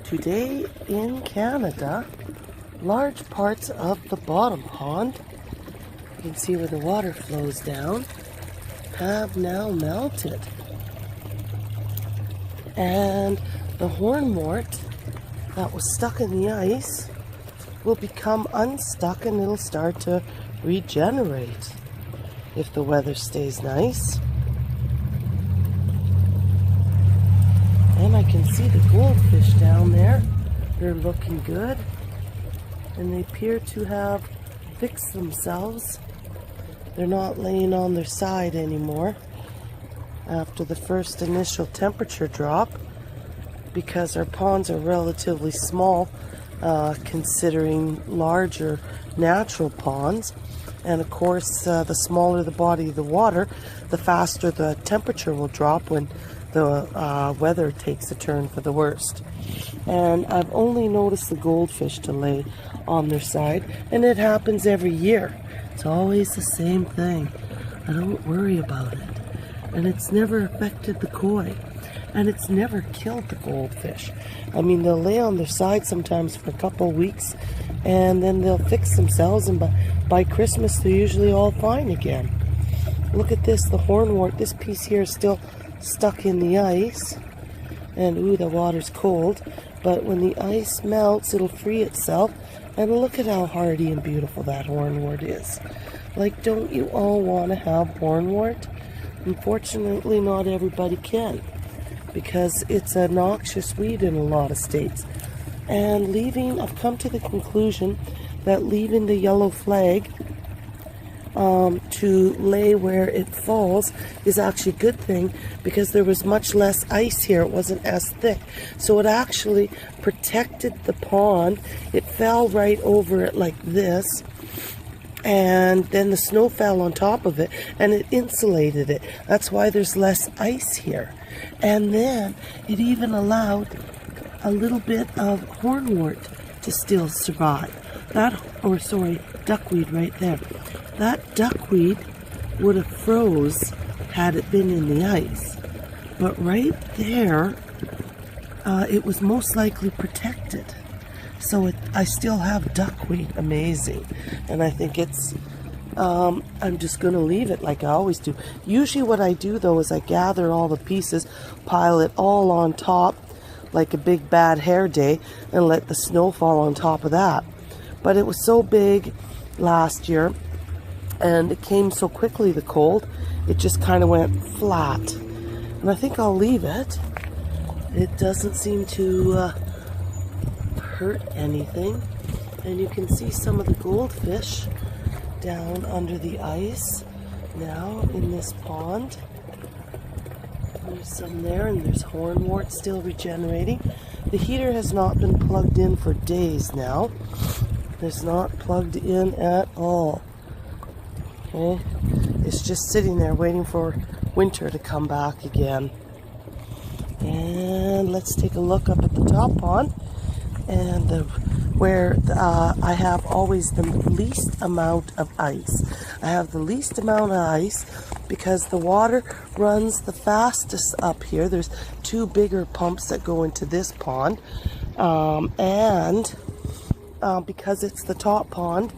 Today in Canada, large parts of the bottom pond, you can see where the water flows down, have now melted. And the hornwort that was stuck in the ice will become unstuck and it'll start to regenerate if the weather stays nice. And I can see the goldfish down there. They're looking good. And they appear to have fixed themselves. They're not laying on their side anymore after the first initial temperature drop, because our ponds are relatively small considering larger natural ponds. And of course, the smaller the body of the water, the faster the temperature will drop when the weather takes a turn for the worst. And I've only noticed the goldfish to lay on their side, and it happens every year. It's always the same thing. I don't worry about it. And it's never affected the koi. And it's never killed the goldfish. I mean, they'll lay on their side sometimes for a couple of weeks, and then they'll fix themselves, and by Christmas they're usually all fine again. Look at this, the hornwort. This piece here is still stuck in the ice, and ooh, the water's cold, but when the ice melts it'll free itself. And look at how hardy and beautiful that hornwort is. Like, don't you all want to have hornwort? Unfortunately, not everybody can, because it's a noxious weed in a lot of states. And I've come to the conclusion that leaving the yellow flag to lay where it falls is actually a good thing, because there was much less ice here. It wasn't as thick, so it actually protected the pond. It fell right over it like this, and then the snow fell on top of it and it insulated it. That's why there's less ice here. And then it even allowed a little bit of hornwort to still survive. Duckweed right there. That duckweed would have froze had it been in the ice. But right there, it was most likely protected. So I still have duckweed. Amazing. And I think it's, I'm just going to leave it like I always do. Usually what I do though is I gather all the pieces, pile it all on top like a big bad hair day, and let the snow fall on top of that. But it was so big last year, and it came so quickly, the cold, it just kind of went flat. And I think I'll leave it. It doesn't seem to hurt anything. And you can see some of the goldfish down under the ice now in this pond. There's some there, and there's hornwort still regenerating. The heater has not been plugged in for days now. It's not plugged in at all. Okay, it's just sitting there waiting for winter to come back again. And let's take a look up at the top pond, and where I have always the least amount of ice. I have the least amount of ice because the water runs the fastest up here. There's two bigger pumps that go into this pond, and because it's the top pond,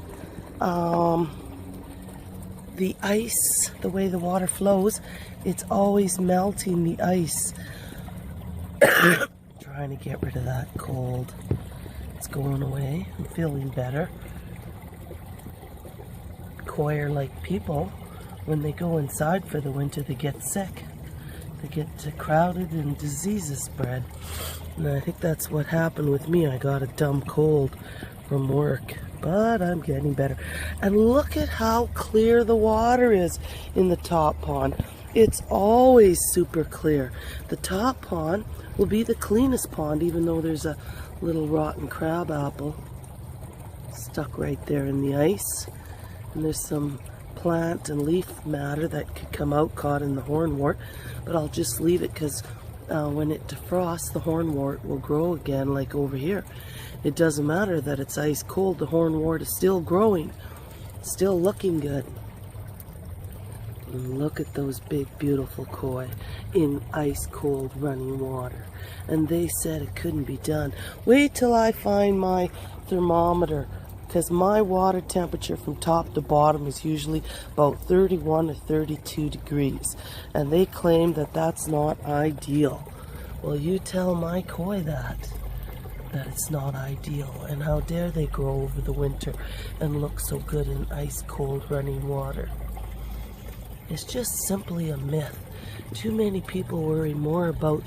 the ice, the way the water flows, it's always melting the ice. Trying to get rid of that cold. It's going away. I'm feeling better. Koi are like people. When they go inside for the winter, they get sick. They get crowded and diseases spread. And I think that's what happened with me. I got a dumb cold from work, but I'm getting better. And look at how clear the water is in the top pond. It's always super clear. The top pond will be the cleanest pond, even though there's a little rotten crab apple stuck right there in the ice. And there's some plant and leaf matter that could come out caught in the hornwort, but I'll just leave it because when it defrosts, the hornwort will grow again like over here. It doesn't matter that it's ice cold, the hornwort is still growing, still looking good. And look at those big, beautiful koi in ice-cold running water. And they said it couldn't be done. Wait till I find my thermometer, because my water temperature from top to bottom is usually about 31 or 32 degrees. And they claim that that's not ideal. Well, you tell my koi that it's not ideal. And how dare they grow over the winter and look so good in ice-cold running water. It's just simply a myth. Too many people worry more about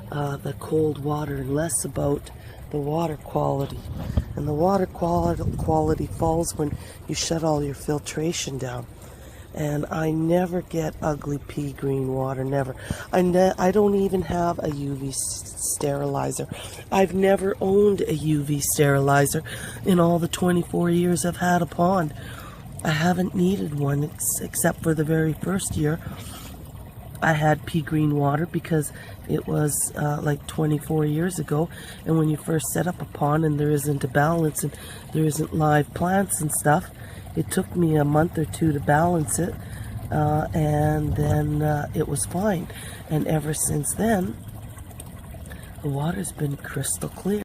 the cold water and less about the water quality. And the water quality falls when you shut all your filtration down. And I never get ugly pea green water, never. I don't even have a UV sterilizer. I've never owned a UV sterilizer in all the 24 years I've had a pond. I haven't needed one except for the very first year. I had pea green water because it was like 24 years ago, and when you first set up a pond and there isn't a balance and there isn't live plants and stuff, it took me a month or two to balance it, and then it was fine. And ever since then, the water's been crystal clear.